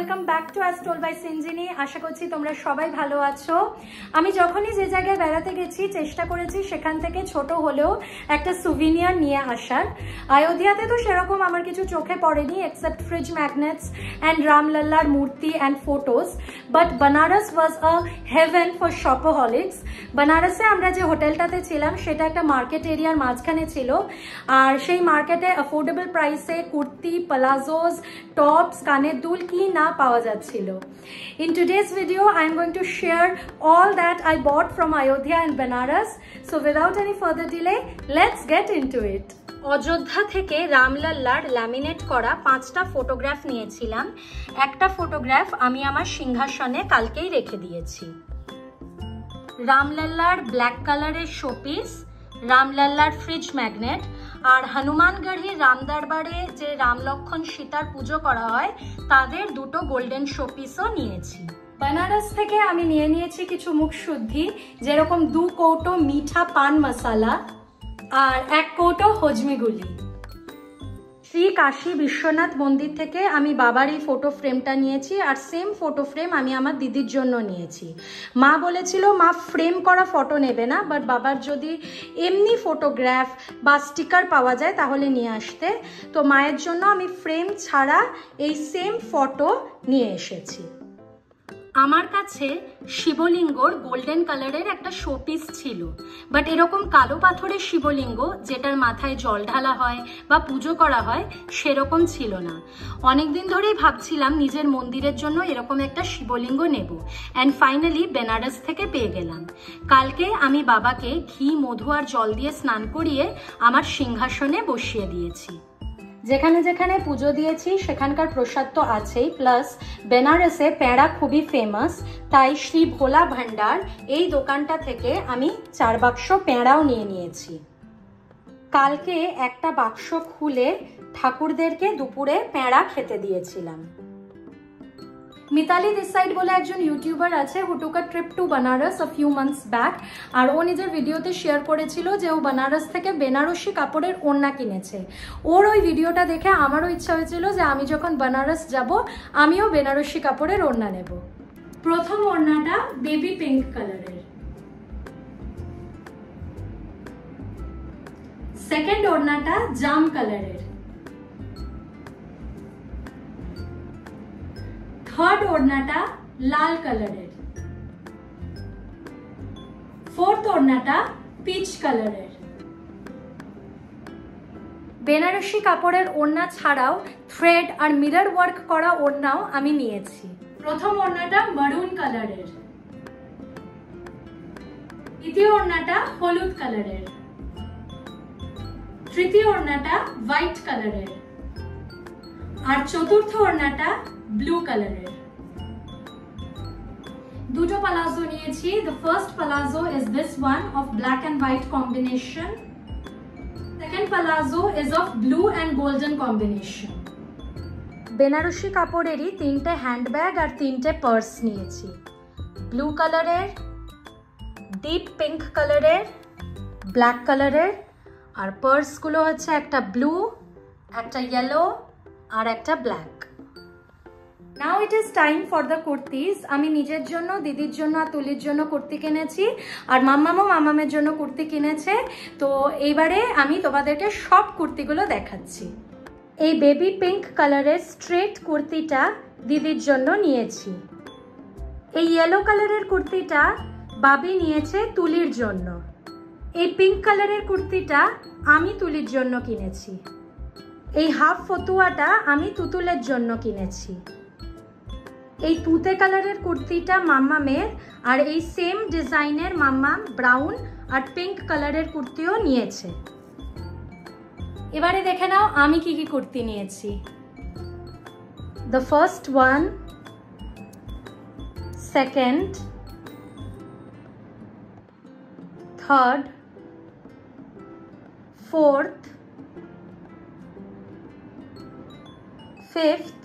Welcome back to As Told by Sinjini। আশা করছি তোমরা সবাই ভালো আছো। আমি যখনই যে জায়গায় বেড়াতে গেছি চেষ্টা করেছি সেখান থেকে ছোট হলেও একটা সুভিনিয়ার নিয়ে আসার। অযোধ্যাতে তো সেরকম আমার কিছু চোখে পড়েনি এক্সেপ্ট ফ্রিজ ম্যাগনেটস অ্যান্ড রামলাল্লার মূর্তি and photos, but Banaras was a heaven for shopaholics. বেনারসে আমরা যে হোটেলটাতে ছিলাম সেটা একটা মার্কেট এরিয়ার মাঝখানে ছিল, আর সেই মার্কেটে অ্যাফোর্ডেবল প্রাইসে কুর্তি, প্লাজোস, টপস, কানের দুল কি না পাওয়া যাচ্ছিল। In today's video, I am going to share all that I bought from Ayodhya and Benares. So without any further delay, let's get into it. Ayodhya থেকে রামলাল্লার ল্যামিনেট করা 5টা ফটোগ্রাফ নিয়েছিলাম। একটা ফটোগ্রাফ আমি আমার সিংহাসনে কালকেই রেখে দিয়েছি। রামলাল্লার ব্ল্যাক কালারের শোপিস, রামলাল্লার ফ্রিজ ম্যাগনেট, আর হনুমানগড়ির রামদরবারে যে রাম লক্ষণ সীতার পুজো করা হয় তাদের দুটো গোল্ডেন শোপিসও নিয়েছি। বেনারস থেকে আমি নিয়ে নিয়েছি কিছু মুখ শুদ্ধি, যেরকম 2 কৌটো মিঠা পান মশালা আর 1 কৌটো হজমিগুলি। শ্রী কাশী বিশ্বনাথ মন্দির থেকে আমি বাবার এই ফটো ফ্রেমটা নিয়েছি, আর সেম ফটো ফ্রেম আমি আমার দিদির জন্য নিয়েছি। মা বলেছিল মা ফ্রেম করা ফটো নেবে না, বাট বাবার যদি এমনি ফটোগ্রাফ বা স্টিকার পাওয়া যায় তাহলে নিয়ে আসতে। তো মায়ের জন্য আমি ফ্রেম ছাড়া এই সেম ফটো নিয়ে এসেছি। আমার কাছে শিবলিঙ্গর গোল্ডেন কালারের একটা শোপিস ছিল, বাট এরকম কালো পাথরের শিবলিঙ্গ যেটার মাথায় জল ঢালা হয় বা পুজো করা হয় সেরকম ছিল না। অনেকদিন ধরেই ভাবছিলাম নিজের মন্দিরের জন্য এরকম একটা শিবলিঙ্গ নেব, অ্যান্ড ফাইনালি বেনারস থেকে পেয়ে গেলাম। কালকে আমি বাবাকে ঘি, মধু আর জল দিয়ে স্নান করিয়ে আমার সিংহাসনে বসিয়ে দিয়েছি। যেখানে যেখানে পুজো দিয়েছি সেখানকার প্রসাদ তো আছেই, প্লাস বেনারসে পেঁড়া খুবই ফেমাস, তাই শ্রী ভোলা ভান্ডার এই দোকানটা থেকে আমি 4 বাক্স পেঁড়াও নিয়ে নিয়েছি। কালকে একটা বাক্স খুলে ঠাকুরদেরকে দুপুরে পেঁড়া খেতে দিয়েছিলাম। মিতালি দিসাইড বলে একজন ইউটিউবার আছে, who took a trip to Banaras a few months back, আর ও নিজের ভিডিওতে শেয়ার করেছিল যে ও বেনারস থেকে বেনারসি কাপড়ের ওড়না কিনেছে। ওর ওই ভিডিওটা দেখে আমারও ইচ্ছা হয়েছিল যে আমি যখন বেনারস যাব আমিও বেনারসি কাপড়ের ওড়না নেব। প্রথম ওড়নাটা বেবি পিঙ্ক কালারের, সেকেন্ড ওড়নাটা জাম কালারের, থার্ড ওড়নাটা লাল কালারের, ফোর্থ ওড়নাটা পিচ কালারের। বেনারসি কাপড়ের ওড়না ছাড়াও থ্রেড আর মিরর ওয়ার্ক করা ওড়নাও আমি নিয়েছি। প্রথম ওড়নাটা মারুন কালারের, দ্বিতীয় ওড়নাটা হলুদ কালারের, তৃতীয় ওড়নাটা হোয়াইট কালারের, আর চতুর্থ ওড়নাটা ব্লু কালারের। দুটো পালাজো নিয়েছি। The first palazzo is this one of black and white combination. Second palazzo is of blue and golden combination. Banarasi কাপড়েরই 3টে হ্যান্ডব্যাগ আর 3টে পার্স নিয়েছি। ব্লু কালারের, ডিপ পিঙ্ক কালারের, ব্ল্যাক কালারের, আর পার্সগুলো হচ্ছে একটা ব্লু, একটা ইয়েলো আর একটা black. Now it is time for the kurtis. আমি নিজের জন্য, দিদির জন্য আর তুলির জন্য কুর্তি কিনেছি, আর মাম্মামও মামামের জন্য কুর্তি কিনেছে। তো এইবারে আমি তোমাদেরকে সব কুর্তিগুলো দেখাচ্ছি। এই বেবি পিঙ্ক কালারের স্ট্রেট কুর্তিটা দিদির জন্য নিয়েছি। এই ইয়েলো কালারের কুর্তিটা বাবি নিয়েছে তুলির জন্য। এই পিঙ্ক কালারের কুর্তিটা আমি তুলির জন্য কিনেছি। এই হাফ ফতুয়াটা আমি তুতুলের জন্য কিনেছি। এই তুতে কালারের কুর্তিটা মাম্মামের, আর এই সেম ডিজাইনের মাম্মাম ব্রাউন আর পিঙ্ক কালারের কুর্তিও নিয়েছে। এবারে দেখে নাও আমি কি কি কুর্তি নিয়েছি। The first one, second, third, fourth, fifth,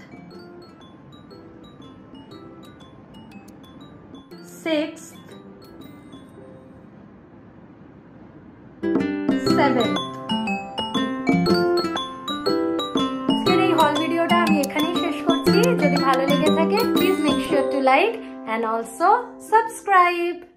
6th, 7th। আজকের এই হল ভিডিওটা আমি এখানেই শেষ করছি। যদি ভালো লেগে থাকে like and also subscribe.